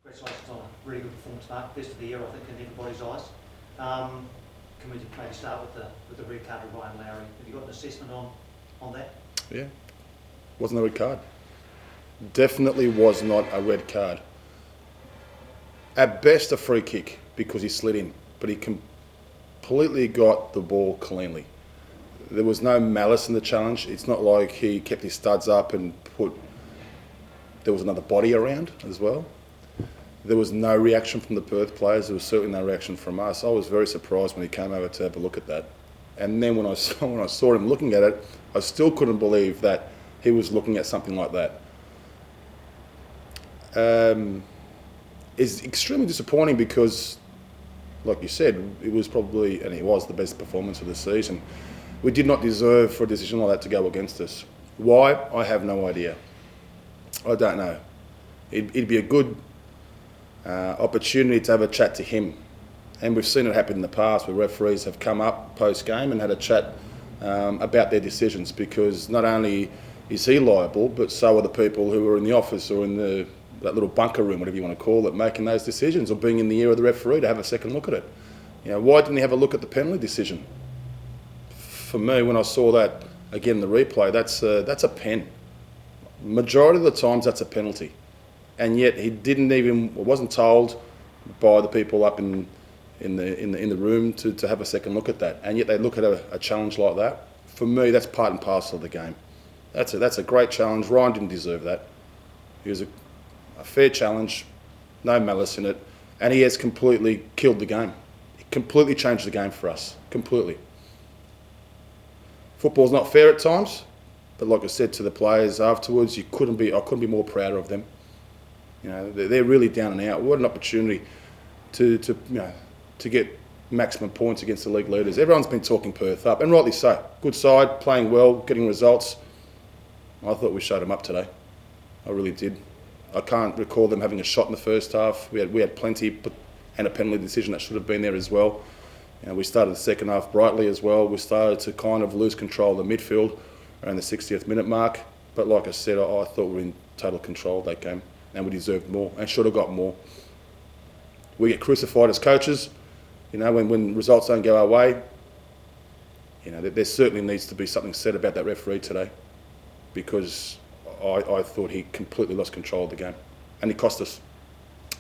Congratulations on a really good performance, Mark. Best of the year, I think, in everybody's eyes. Can we maybe start with the red card of Ryan Lowry? Have you got an assessment on that? Yeah, wasn't a red card. Definitely was not a red card. At best, a free kick because he slid in, but he completely got the ball cleanly. There was no malice in the challenge. It's not like he kept his studs up and there was another body around as well. There was no reaction from the Perth players. There was certainly no reaction from us. I was very surprised when he came over to have a look at that. And then when I saw him looking at it, I still couldn't believe that he was looking at something like that. It's extremely disappointing because, like you said, it was probably, and it was, the best performance of the season. We did not deserve for a decision like that to go against us. Why? I have no idea. I don't know. It'd be a good opportunity to have a chat to him. And we've seen it happen in the past where referees have come up post-game and had a chat about their decisions, because not only is he liable, but so are the people who are in the office or in that little bunker room, whatever you want to call it, making those decisions, or being in the ear of the referee to have a second look at it. You know, why didn't he have a look at the penalty decision? For me, when I saw that again, the replay, that's a pen. Majority of the times, that's a penalty, and yet he wasn't told by the people up in the room to have a second look at that, and yet they look at a challenge like that. For me, that's part and parcel of the game. That's a great challenge. Ryan didn't deserve that. He was a fair challenge, no malice in it, and he has completely killed the game. He completely changed the game for us, completely. Football's not fair at times, but like I said to the players afterwards, I couldn't be more prouder of them. You know, they're really down and out. What an opportunity to get maximum points against the league leaders. Everyone's been talking Perth up, and rightly so. Good side, playing well, getting results. I thought we showed them up today. I really did. I can't recall them having a shot in the first half. We had plenty, and a penalty decision that should have been there as well. You know, we started the second half brightly as well. We started to kind of lose control of the midfield around the 60th minute mark. But like I said, I thought we were in total control of that game, and we deserved more and should have got more. We get crucified as coaches, you know, when results don't go our way. You know, there certainly needs to be something said about that referee today, because I thought he completely lost control of the game, and it cost us.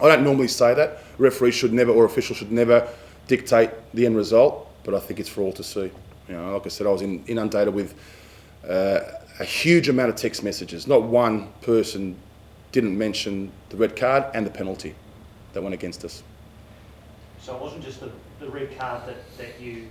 I don't normally say that. Referees should never, or officials should never, dictate the end result, but I think it's for all to see. You know, like I said, I was inundated with a huge amount of text messages. Not one person didn't mention the red card and the penalty that went against us. So it wasn't just the red card that you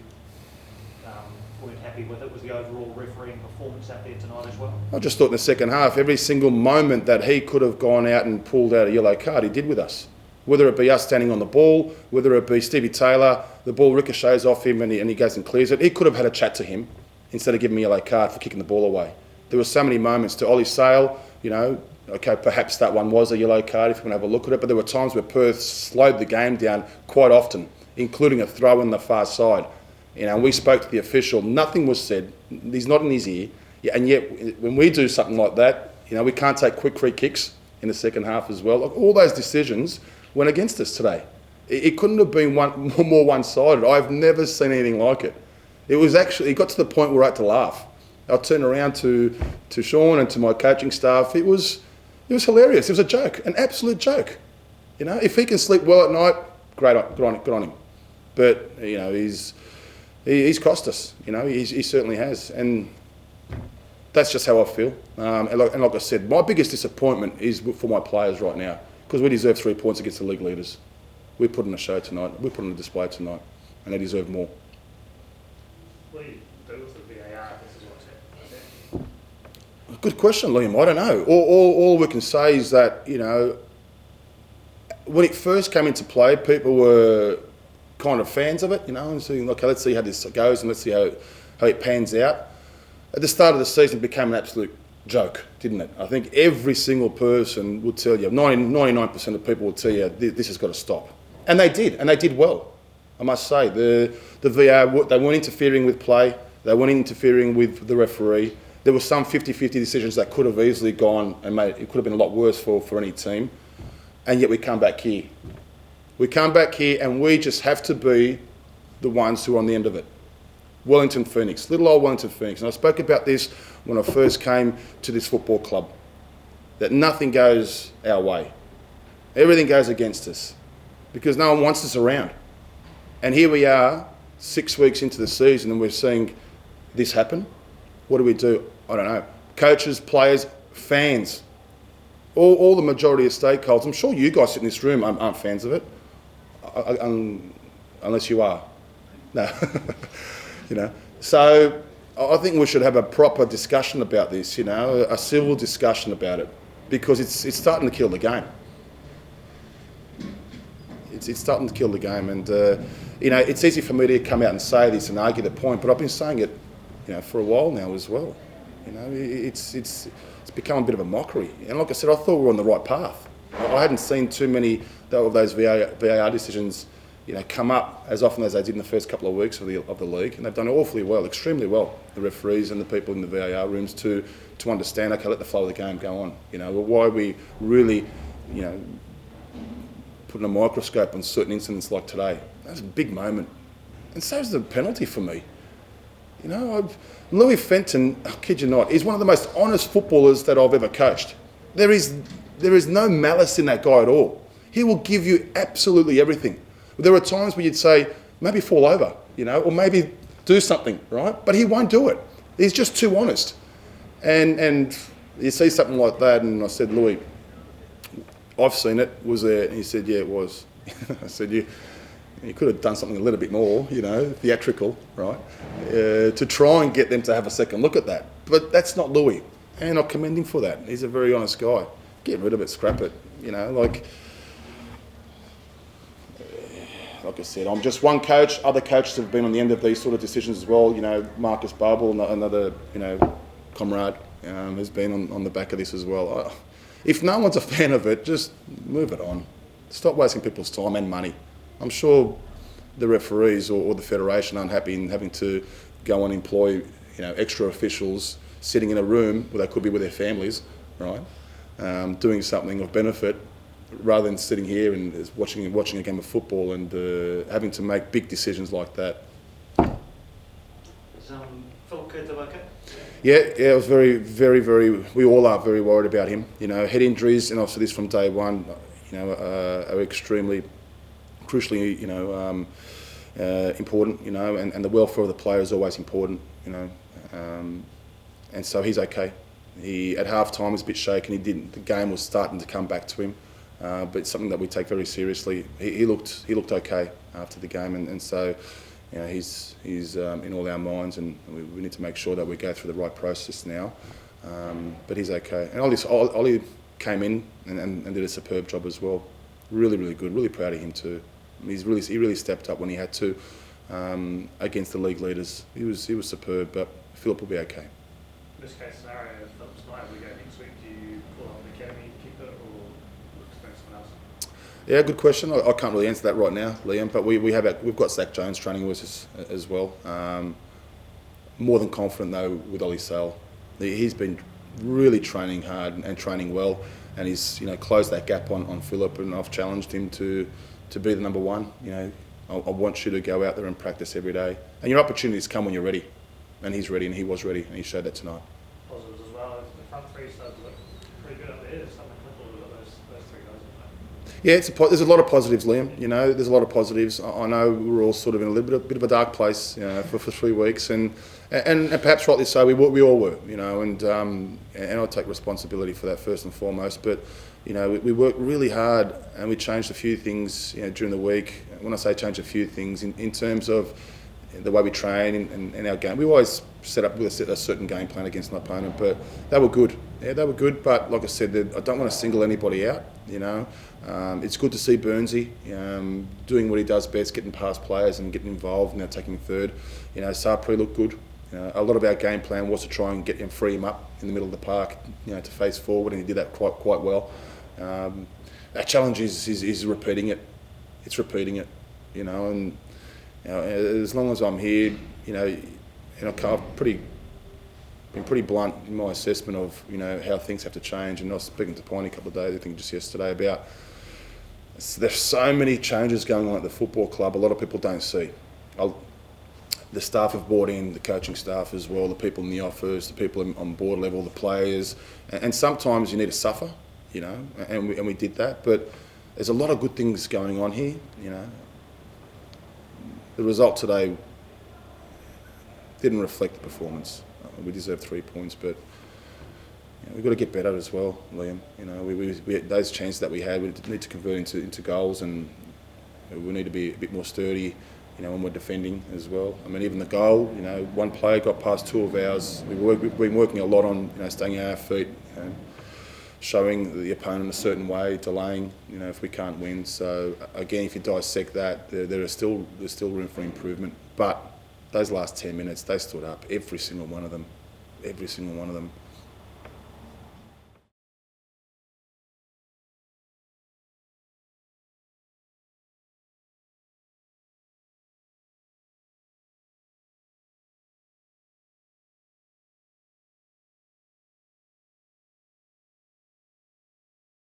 weren't happy with, it was the overall refereeing performance out there tonight as well? I just thought in the second half, every single moment that he could have gone out and pulled out a yellow card, he did with us. Whether it be us standing on the ball, whether it be Stevie Taylor, the ball ricochets off him and he goes and clears it. He could have had a chat to him instead of giving me a yellow card for kicking the ball away. There were so many moments to Ollie Sale, you know, okay, perhaps that one was a yellow card if you want to have a look at it, but there were times where Perth slowed the game down quite often, including a throw in the far side. You know, we spoke to the official, nothing was said, he's not in his ear, and yet when we do something like that, you know, we can't take quick free kicks in the second half as well. Like, all those decisions went against us today. It couldn't have been more one-sided. I've never seen anything like it. It was actually, it got to the point where I had to laugh. I turned around to Sean and to my coaching staff. It was hilarious. It was a joke, an absolute joke. You know, if he can sleep well at night, great, good on him. But you know, he's cost us. You know, he certainly has, and that's just how I feel. And like I said, my biggest disappointment is for my players right now, because we deserve 3 points against the league leaders. We put on a show tonight. We put on a display tonight, and they deserve more. What do you do with the VAR if this is what's happening? Good question, Liam. I don't know. All we can say is that, you know, when it first came into play, people were kind of fans of it, you know, and saying, okay, let's see how this goes and let's see how it pans out. At the start of the season, it became an absolute joke, didn't it? I think every single person would tell you, 99% of people would tell you, this has got to stop. And they did well. I must say, the VAR, they weren't interfering with play, they weren't interfering with the referee. There were some 50-50 decisions that could have easily gone and it could have been a lot worse for any team. and yet we come back here. We come back here and we just have to be the ones who are on the end of it. Wellington Phoenix, little old Wellington Phoenix. And I spoke about this when I first came to this football club, that nothing goes our way. Everything goes against us because no one wants us around. And here we are, 6 weeks into the season, and we're seeing this happen. What do? I don't know. Coaches, players, fans, all the majority of stakeholders. I'm sure you guys in this room aren't fans of it, unless you are. No. So I think we should have a proper discussion about this, a civil discussion about it, because it's starting to kill the game. It's starting to kill the game, and it's easy for me to come out and say this and argue the point, but I've been saying it, for a while now as well. It's become a bit of a mockery, and like I said, I thought we were on the right path. I hadn't seen too many of those VAR decisions, come up as often as they did in the first couple of weeks of the league, and they've done awfully well, extremely well, the referees and the people in the VAR rooms to understand, okay, let the flow of the game go on. Why we really, putting a microscope on certain incidents like today. That's a big moment, and so is the penalty for me. Louis Fenton, I kid you not, is one of the most honest footballers that I've ever coached. There is no malice in that guy at all. He will give you absolutely everything. There are times where you'd say, maybe fall over, or maybe do something, right? But he won't do it. He's just too honest. And you see something like that, and I said, Louis, I've seen it, was there? And he said, yeah, it was. I said, you could have done something a little bit more, theatrical, right? To try and get them to have a second look at that. But that's not Louis. And I commend him for that. He's a very honest guy. Get rid of it, scrap it, like I said, I'm just one coach. Other coaches have been on the end of these sort of decisions as well. Marcus Barble, another, comrade, has been on the back of this as well. If no one's a fan of it, just move it on. Stop wasting people's time and money. I'm sure the referees or the federation aren't happy in having to go and employ, extra officials sitting in a room where they could be with their families, right? Doing something of benefit, rather than sitting here and watching a game of football and having to make big decisions like that. Is Philip Kurtz okay? Yeah, I was very, very, very. We all are very worried about him. Head injuries, and I've said this from day one. Are extremely, crucially, important. And the welfare of the player is always important. And so he's okay. He at half time was a bit shaken. The game was starting to come back to him. But it's something that we take very seriously. He looked okay after the game, and so he's in all our minds, and we need to make sure that we go through the right process now. But he's okay. And Ollie came in and did a superb job as well. Really, really good. Really proud of him too. He really stepped up when he had to against the league leaders. He was superb. But Philip will be okay. Best case scenario, if Philip's not able to go next week, do you call on the academy to keep it, or look to bring someone else? Yeah, good question. I can't really answer that right now, Liam. But we've got Zach Jones training with us as well. More than confident though with Ollie Sale. He's been really training hard and training well, and he's closed that gap on Philip. And I've challenged him to be the number one. I want you to go out there and practice every day, and your opportunities come when you're ready. And he's ready, and he was ready, and he showed that tonight. Positives as well. The front three subs look pretty good up there. There's something clinical about those three guys. Yeah, there's a lot of positives, Liam. There's a lot of positives. I know we're all sort of in a little bit of a dark place, for 3 weeks, and perhaps rightly so. We all were, and I take responsibility for that first and foremost. But we worked really hard, and we changed a few things during the week. When I say change a few things, in terms of the way we train and our game, we always set up with a certain game plan against an opponent, but they were good. Yeah, they were good, but like I said, I don't want to single anybody out. It's good to see Burnsy doing what he does best, getting past players and getting involved, taking third. Sarpri looked good. A lot of our game plan was to try and free him up in the middle of the park, to face forward, and he did that quite well. Our challenge is repeating it. It's repeating it, and as long as I'm here, I've been pretty blunt in my assessment of how things have to change. And I was speaking to Piney a couple of days, I think just yesterday, about There's so many changes going on at the football club. A lot of people don't see. The staff have brought in, the coaching staff as well, the people in the office, the people on board level, the players, and sometimes you need to suffer, you know, and we did that. But there's a lot of good things going on here, you know. The result today didn't reflect the performance. We deserved 3 points, but you know, we've got to get better as well, Liam. You know, we those chances that we had, we need to convert into goals, and we need to be a bit more sturdy, you know, when we're defending as well. I mean, even the goal, you know, one player got past two of ours. We've been working a lot on, you know, staying on our feet, you know, showing the opponent a certain way, delaying, you know, if we can't win. So again, if you dissect that, there's still room for improvement. But those last 10 minutes, they stood up, every single one of them.